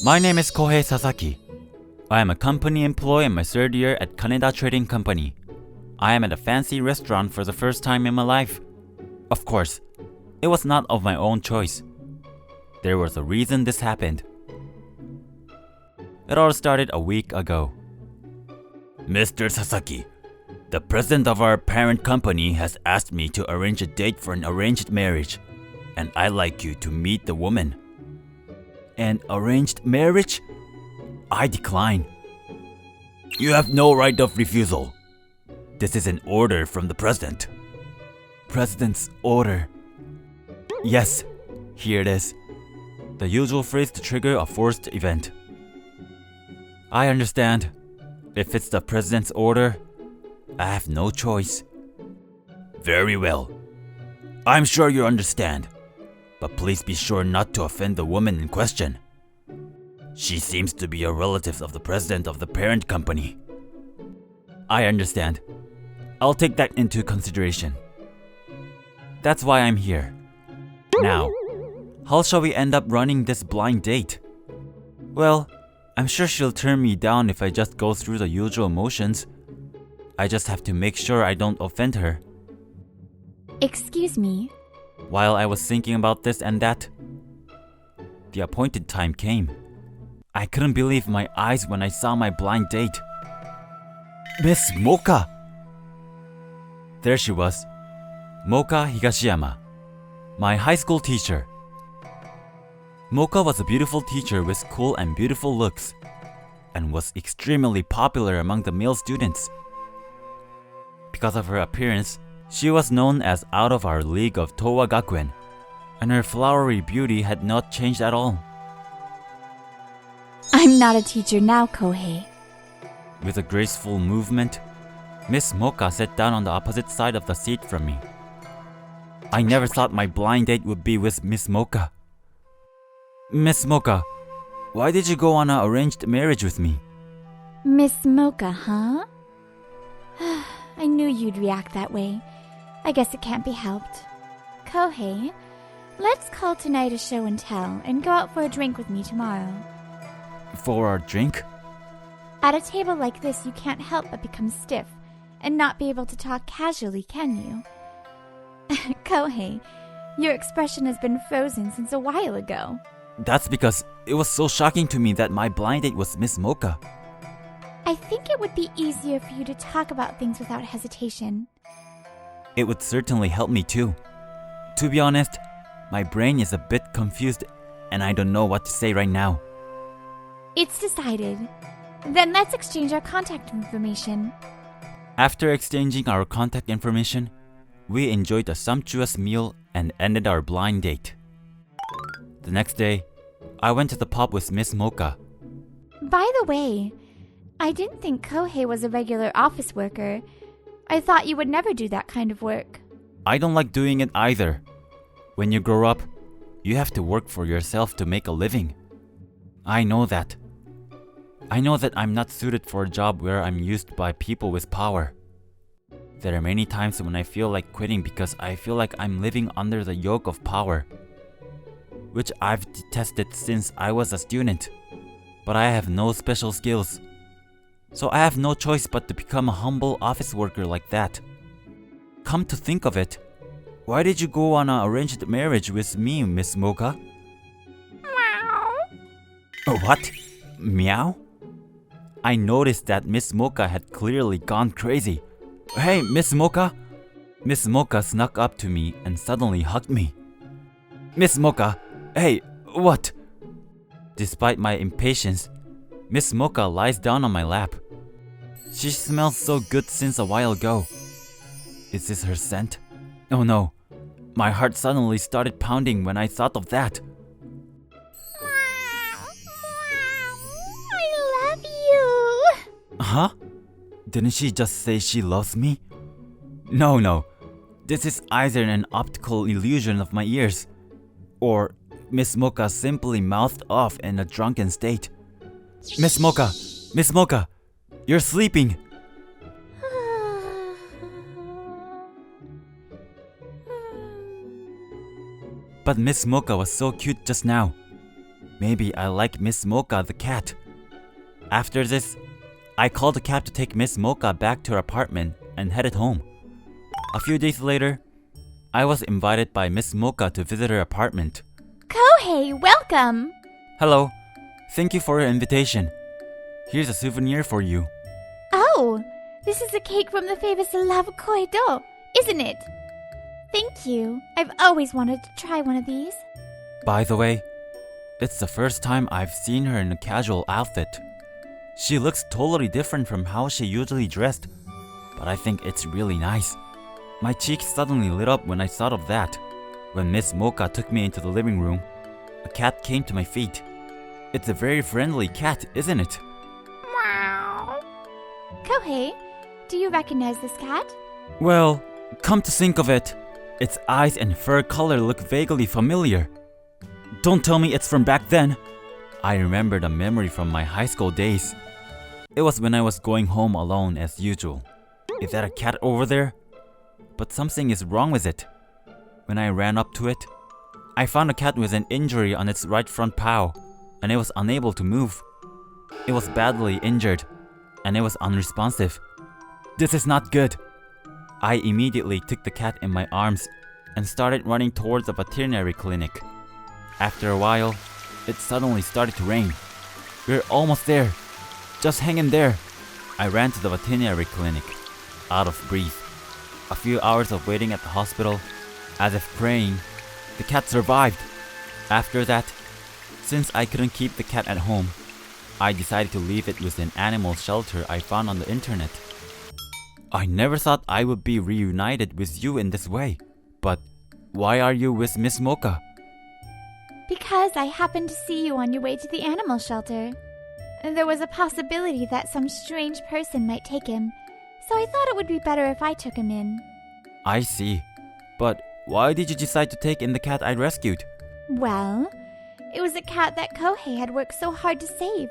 My name is Kohei Sasaki. I am a company employee in my third year at Kaneda Trading Company. I am at a fancy restaurant for the first time in my life. Of course, it was not of my own choice. There was a reason this happened. It all started a week ago. Mr. Sasaki, the president of our parent company has asked me to arrange a date for an arranged marriage, and I'd like you to meet the woman. An arranged marriage? I decline. You have no right of refusal. This is an order from the president. President's order. Yes, here it is. The usual phrase to trigger a forced event. I understand. If it's the president's order, I have no choice. Very well. I'm sure you understand. But please be sure not to offend the woman in question. She seems to be a relative of the president of the parent company. I understand. I'll take that into consideration. That's why I'm here. Now, how shall we end up running this blind date? Well, I'm sure she'll turn me down if I just go through the usual motions. I just have to make sure I don't offend her. Excuse me. While I was thinking about this and that, the appointed time came. I couldn't believe my eyes when I saw my blind date. Miss Moka! There she was, Moka Higashiyama, my high school teacher. Moka was a beautiful teacher with cool and beautiful looks, and was extremely popular among the male students. Because of her appearance, she was known as out of our league of Towa Gakuen, and her flowery beauty had not changed at all. I'm not a teacher now, Kohei. With a graceful movement, Miss Moka sat down on the opposite side of the seat from me. I never thought my blind date would be with Miss Moka. Miss Moka, why did you go on an arranged marriage with me? Miss Moka, huh? I knew you'd react that way. I guess it can't be helped. Kohei, let's call tonight a show and tell and go out for a drink with me tomorrow. For a drink? At a table like this, you can't help but become stiff and not be able to talk casually, can you? Kohei, your expression has been frozen since a while ago. That's because it was so shocking to me that my blind date was Miss Moka. I think it would be easier for you to talk about things without hesitation. It would certainly help me too. To be honest, my brain is a bit confused and I don't know what to say right now. It's decided. Then let's exchange our contact information. After exchanging our contact information, we enjoyed a sumptuous meal and ended our blind date. The next day, I went to the pub with Miss Moka. By the way, I didn't think Kohei was a regular office worker. I thought you would never do that kind of work. I don't like doing it either. When you grow up, you have to work for yourself to make a living. I know that. I know that I'm not suited for a job where I'm used by people with power. There are many times when I feel like quitting because I feel like I'm living under the yoke of power, which I've detested since I was a student. But I have no special skills, so I have no choice but to become a humble office worker like that. Come to think of it, why did you go on an arranged marriage with me, Miss Moka? Meow. What? Meow? I noticed that Miss Moka had clearly gone crazy. Hey, Miss Moka! Miss Moka snuck up to me and suddenly hugged me. Miss Moka, hey, what? Despite my impatience, Miss Moka lies down on my lap. She smells so good since a while ago. Is this her scent? Oh no, my heart suddenly started pounding when I thought of that. I love you. Huh? Didn't she just say she loves me? No. This is either an optical illusion of my ears, or Miss Moka simply mouthed off in a drunken state. Miss Moka, you're sleeping. But Miss Moka was so cute just now. Maybe I like Miss Moka the cat. After this, I called the cab to take Miss Moka back to her apartment and headed home. A few days later, I was invited by Miss Moka to visit her apartment. Kohei, welcome! Hello. Thank you for your invitation. Here's a souvenir for you. Oh, this is a cake from the famous Love Koido, isn't it? Thank you. I've always wanted to try one of these. By the way, it's the first time I've seen her in a casual outfit. She looks totally different from how she usually dressed, but I think it's really nice. My cheeks suddenly lit up when I thought of that. When Miss Moka took me into the living room, a cat came to my feet. It's a very friendly cat, isn't it? Meow. Kohei, do you recognize this cat? Well, come to think of it, its eyes and fur color look vaguely familiar. Don't tell me it's from back then. I remembered a memory from my high school days. It was when I was going home alone as usual. Is that a cat over there? But something is wrong with it. When I ran up to it, I found a cat with an injury on its right front paw, and it was unable to move. It was badly injured, and it was unresponsive. This is not good. I immediately took the cat in my arms and started running towards the veterinary clinic. After a while, it suddenly started to rain. We're almost there. Just hang in there. I ran to the veterinary clinic, out of breath. A few hours of waiting at the hospital, as if praying, the cat survived. After that, since I couldn't keep the cat at home, I decided to leave it with an animal shelter I found on the internet. I never thought I would be reunited with you in this way, but why are you with Miss Moka? Because I happened to see you on your way to the animal shelter. There was a possibility that some strange person might take him, so I thought it would be better if I took him in. I see. But why did you decide to take in the cat I rescued? Well, it was a cat that Kohei had worked so hard to save,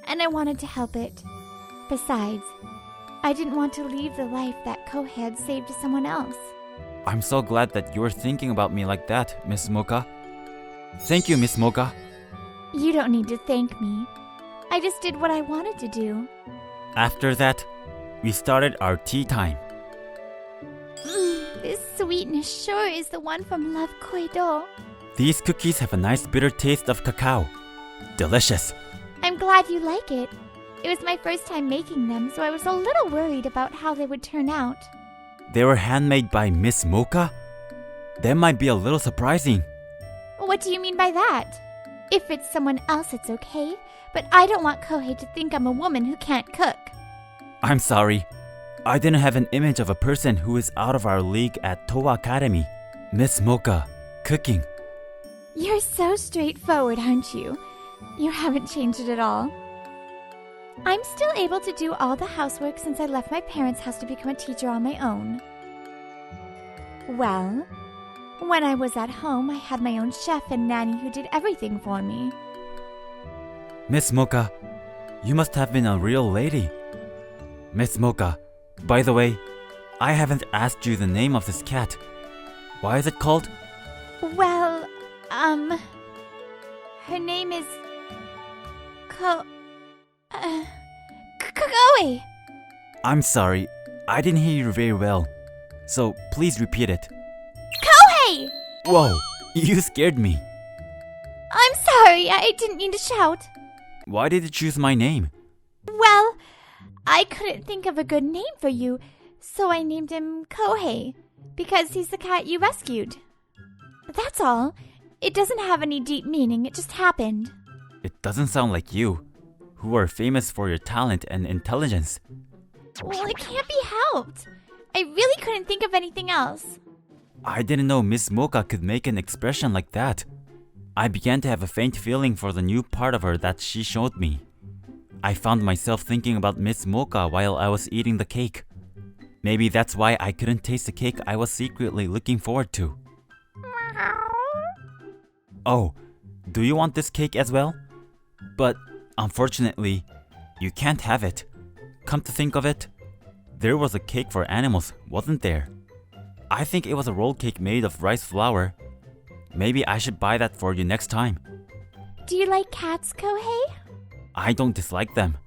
and I wanted to help it. Besides, I didn't want to leave the life that Kohei had saved to someone else. I'm so glad that you're thinking about me like that, Miss Moka. Thank you, Miss Moka. You don't need to thank me. I just did what I wanted to do. After that, we started our tea time. This sweetness sure is the one from Love Koido. These cookies have a nice bitter taste of cacao. Delicious. I'm glad you like it. It was my first time making them, so I was a little worried about how they would turn out. They were handmade by Miss Moka? That might be a little surprising. What do you mean by that? If it's someone else, it's okay, but I don't want Kohei to think I'm a woman who can't cook. I'm sorry. I didn't have an image of a person who is out of our league at Towa Academy. Miss Moka, cooking. You're so straightforward, aren't you? You haven't changed it at all. I'm still able to do all the housework since I left my parents' house to become a teacher on my own. Well, when I was at home, I had my own chef and nanny who did everything for me. Miss Moka, you must have been a real lady. Miss Moka, by the way, I haven't asked you the name of this cat. Why is it called? Well, her name is Kohei. I'm sorry, I didn't hear you very well. So please repeat it. Kohei! Whoa, you scared me. I'm sorry, I didn't mean to shout. Why did you choose my name? Well, I couldn't think of a good name for you, so I named him Kohei, because he's the cat you rescued. That's all. It doesn't have any deep meaning, it just happened. It doesn't sound like you, who are famous for your talent and intelligence. Well, it can't be helped. I really couldn't think of anything else. I didn't know Miss Moka could make an expression like that. I began to have a faint feeling for the new part of her that she showed me. I found myself thinking about Miss Moka while I was eating the cake. Maybe that's why I couldn't taste the cake I was secretly looking forward to. Oh, do you want this cake as well? But unfortunately, you can't have it. Come to think of it, there was a cake for animals, wasn't there? I think it was a roll cake made of rice flour. Maybe I should buy that for you next time. Do you like cats, Kohei? I don't dislike them.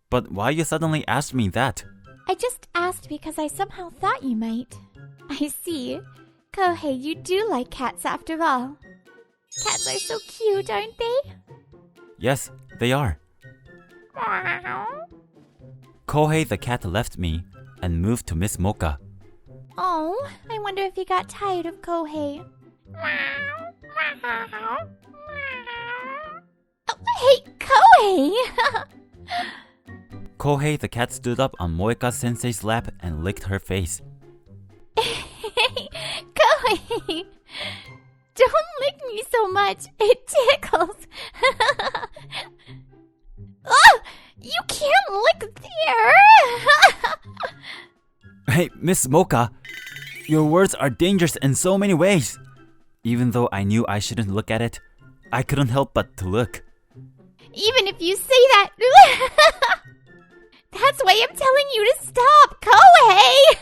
But why you suddenly asked me that? I just asked because I somehow thought you might. I see. Kohei, you do like cats after all. Cats are so cute, aren't they? Yes, they are. Kohei the cat left me and moved to Miss Moka. Oh, I wonder if he got tired of Kohei. Oh, hey, Kohei! Kohei the cat stood up on Moeka sensei's lap and licked her face. Hey, Kohei! Don't lick me so much. It tickles. Oh, you can't lick there. Hey, Miss Moka, your words are dangerous in so many ways. Even though I knew I shouldn't look at it, I couldn't help but to look. Even if you say that, that's why I'm telling you to stop, Kohei.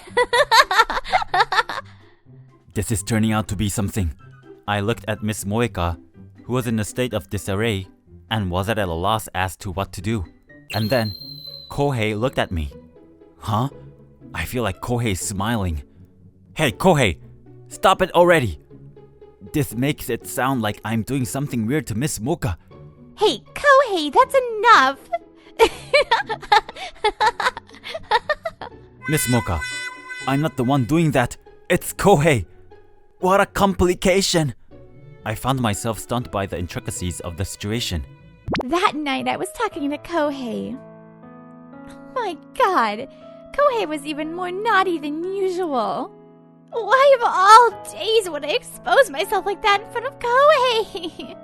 This is turning out to be something. I looked at Miss Moeka, who was in a state of disarray and was at a loss as to what to do. And then, Kohei looked at me. Huh? I feel like Kohei is smiling. Hey, Kohei! Stop it already! This makes it sound like I'm doing something weird to Miss Moka. Hey, Kohei, that's enough. Miss Moka, I'm not the one doing that. It's Kohei. What a complication! I found myself stunned by the intricacies of the situation. That night I was talking to Kohei. Oh my god, Kohei was even more naughty than usual. Why of all days would I expose myself like that in front of Kohei?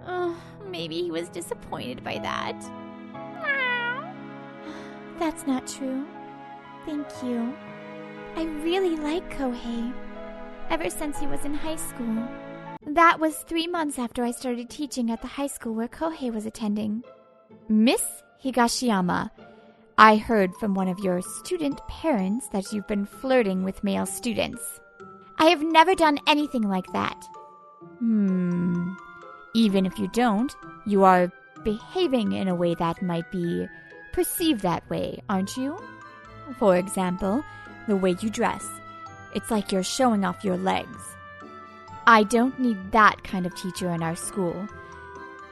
Oh, maybe he was disappointed by that. That's not true. Thank you. I really like Kohei. Ever since he was in high school. That was 3 months after I started teaching at the high school where Kohei was attending. Miss Higashiyama, I heard from one of your student parents that you've been flirting with male students. I have never done anything like that. Even if you don't, you are behaving in a way that might be perceived that way, aren't you? For example, the way you dress. It's like you're showing off your legs. I don't need that kind of teacher in our school.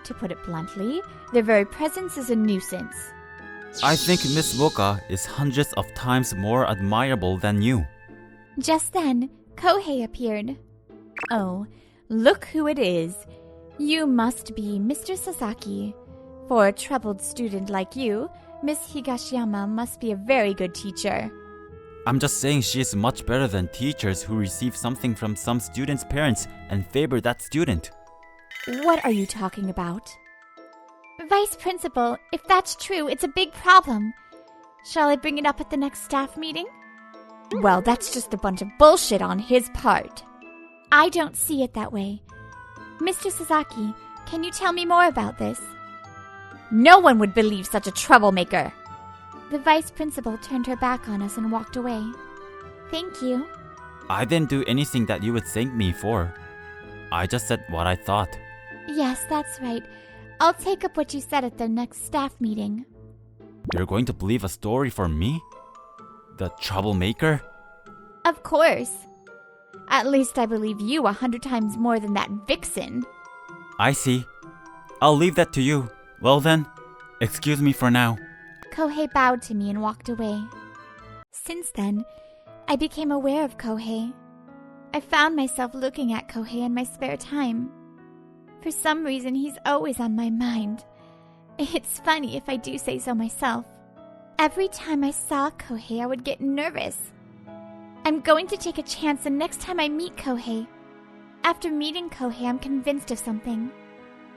To put it bluntly, their very presence is a nuisance. I think Miss Moka is hundreds of times more admirable than you. Just then, Kohei appeared. Oh, look who it is. You must be Mr. Sasaki. For a troubled student like you, Miss Higashiyama must be a very good teacher. I'm just saying she is much better than teachers who receive something from some student's parents and favor that student. What are you talking about? Vice Principal, if that's true, it's a big problem. Shall I bring it up at the next staff meeting? Well, that's just a bunch of bullshit on his part. I don't see it that way. Mr. Sasaki, can you tell me more about this? No one would believe such a troublemaker. The Vice Principal turned her back on us and walked away. Thank you. I didn't do anything that you would thank me for. I just said what I thought. Yes, that's right. I'll take up what you said at the next staff meeting. You're going to believe a story from me? The troublemaker? Of course. At least I believe you 100 times more than that vixen. I see. I'll leave that to you. Well then, excuse me for now. Kohei bowed to me and walked away. Since then, I became aware of Kohei. I found myself looking at Kohei in my spare time. For some reason, he's always on my mind. It's funny if I do say so myself. Every time I saw Kohei, I would get nervous. I'm going to take a chance the next time I meet Kohei. After meeting Kohei, I'm convinced of something.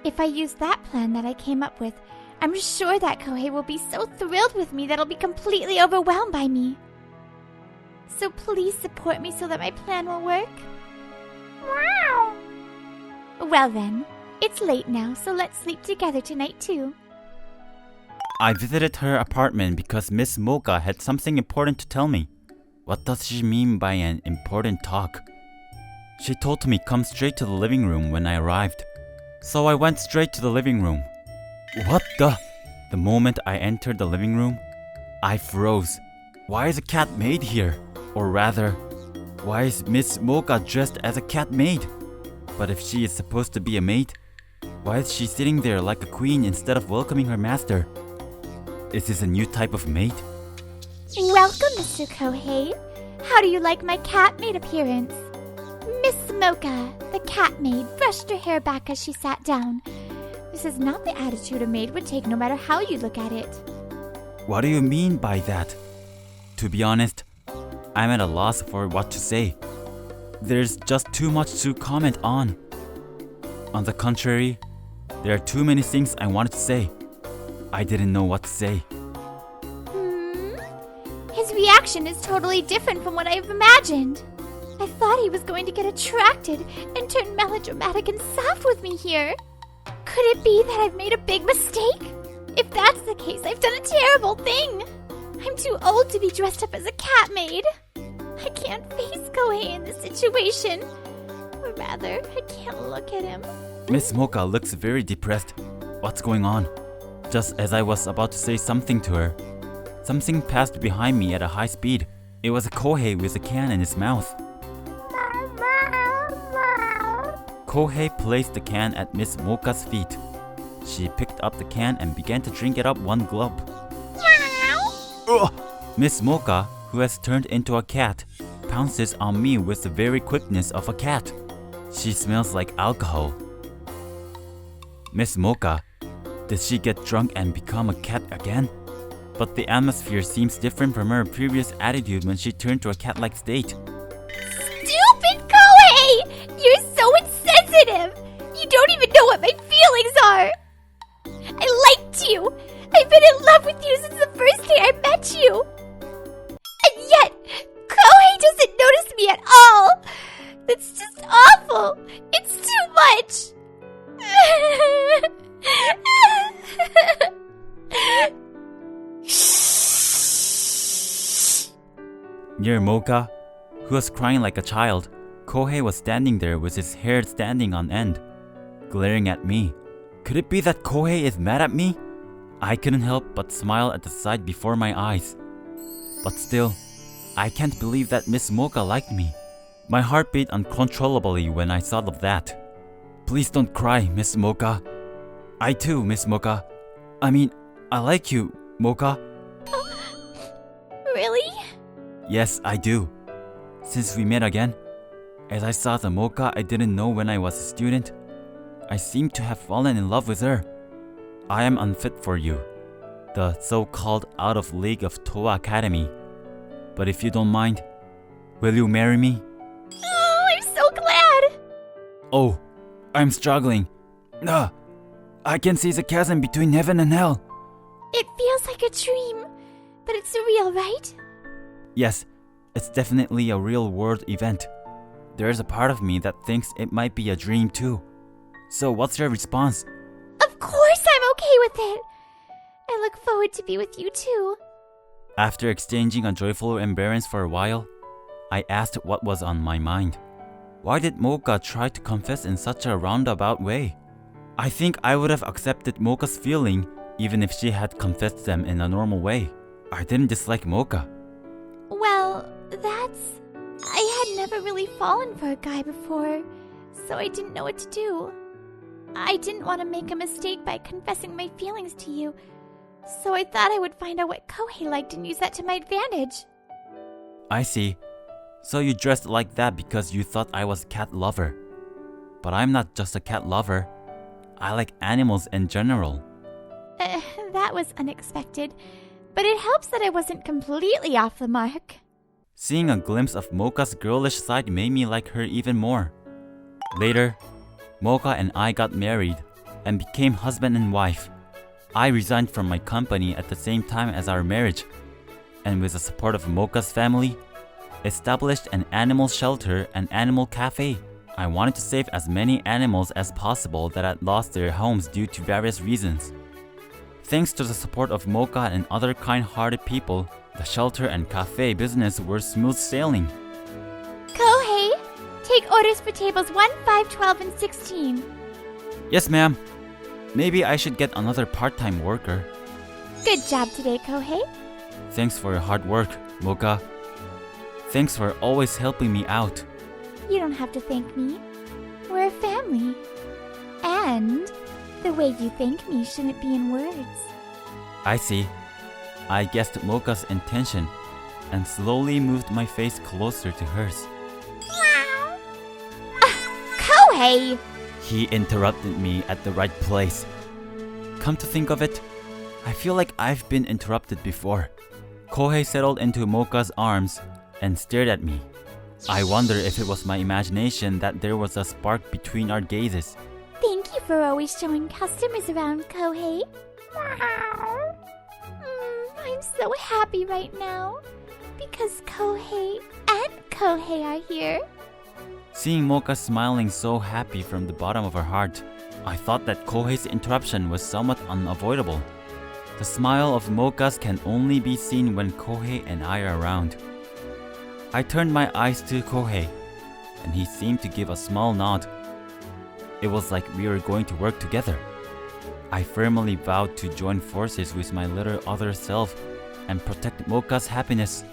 If I use that plan that I came up with, I'm sure that Kohei will be so thrilled with me that he'll be completely overwhelmed by me. So please support me so that my plan will work. Wow! Well then, it's late now, so let's sleep together tonight too. I visited her apartment because Miss Moka had something important to tell me. What does she mean by an important talk? She told me come straight to the living room when I arrived. So I went straight to the living room. What the? The moment I entered the living room, I froze. Why is a cat maid here? Or rather, why is Miss Moka dressed as a cat maid? But if she is supposed to be a maid, why is she sitting there like a queen instead of welcoming her master? Is this a new type of maid? Welcome, Mr. Kohei. How do you like my cat maid appearance? Miss Moka, the cat maid, brushed her hair back as she sat down. This is not the attitude a maid would take no matter how you look at it. What do you mean by that? To be honest, I'm at a loss for what to say. There's just too much to comment on. On the contrary, there are too many things I wanted to say. I didn't know what to say. His reaction is totally different from what I've imagined. I thought he was going to get attracted and turn melodramatic and soft with me here. Could it be that I've made a big mistake? If that's the case, I've done a terrible thing. I'm too old to be dressed up as a cat maid. I can't face Kohei in this situation. Or rather, I can't look at him. Miss Moka looks very depressed. What's going on? Just as I was about to say something to her, something passed behind me at a high speed. It was a Kohei with a can in his mouth. Kohei placed the can at Miss Moka's feet. She picked up the can and began to drink it up one gulp. Ugh! Miss Moka, who has turned into a cat, pounces on me with the very quickness of a cat. She smells like alcohol. Miss Moka, did she get drunk and become a cat again? But the atmosphere seems different from her previous attitude when she turned to a cat-like state. Stupid Kohei! You're so insensitive! You don't even know what my feelings are! I liked you! I've been in love with you since the first day I met you! And yet, Kohei doesn't notice me at all! That's just awful! It's too much! Near Moka, who was crying like a child, Kohei was standing there with his hair standing on end, glaring at me. Could it be that Kohei is mad at me? I couldn't help but smile at the sight before my eyes. But still, I can't believe that Miss Moka liked me. My heart beat uncontrollably when I thought of that. Please don't cry, Miss Moka. I too, Miss Moka. I like you, Moka. Really? Yes, I do. Since we met again, as I saw the Moka I didn't know when I was a student, I seem to have fallen in love with her. I am unfit for you, the so-called out-of-league of Toa Academy. But if you don't mind, will you marry me? Oh, I'm so glad! Oh, I'm struggling. I can see the chasm between heaven and hell. It feels like a dream, but it's real, right? Yes, it's definitely a real-world event. There is a part of me that thinks it might be a dream too. So what's your response? Of course I'm okay with it! I look forward to be with you too. After exchanging a joyful embrace for a while, I asked what was on my mind. Why did Moka try to confess in such a roundabout way? I think I would have accepted Moka's feeling even if she had confessed them in a normal way. I didn't dislike Moka. Well, I had never really fallen for a guy before, so I didn't know what to do. I didn't want to make a mistake by confessing my feelings to you, so I thought I would find out what Kohei liked and use that to my advantage. I see. So you dressed like that because you thought I was a cat lover. But I'm not just a cat lover. I like animals in general. That was unexpected, but it helps that I wasn't completely off the mark. Seeing a glimpse of Moka's girlish side made me like her even more. Later, Moka and I got married and became husband and wife. I resigned from my company at the same time as our marriage, and with the support of Moka's family, established an animal shelter and animal cafe. I wanted to save as many animals as possible that had lost their homes due to various reasons. Thanks to the support of Moka and other kind-hearted people, the shelter and cafe business were smooth sailing. Kohei, take orders for tables 1, 5, 12, and 16. Yes, ma'am. Maybe I should get another part-time worker. Good job today, Kohei. Thanks for your hard work, Moka. Thanks for always helping me out. You don't have to thank me. We're a family. And the way you thank me shouldn't be in words. I see. I guessed Moka's intention and slowly moved my face closer to hers. Kohei! He interrupted me at the right place. Come to think of it, I feel like I've been interrupted before. Kohei settled into Moka's arms and stared at me. I wonder if it was my imagination that there was a spark between our gazes. Thank you for always showing customers around, Kohei. I'm so happy right now because Kohei and Kohei are here. Seeing Moka smiling so happy from the bottom of her heart, I thought that Kohei's interruption was somewhat unavoidable. The smile of Moka's can only be seen when Kohei and I are around. I turned my eyes to Kohei, and he seemed to give a small nod. It was like we were going to work together. I firmly vowed to join forces with my little other self and protect Moka's happiness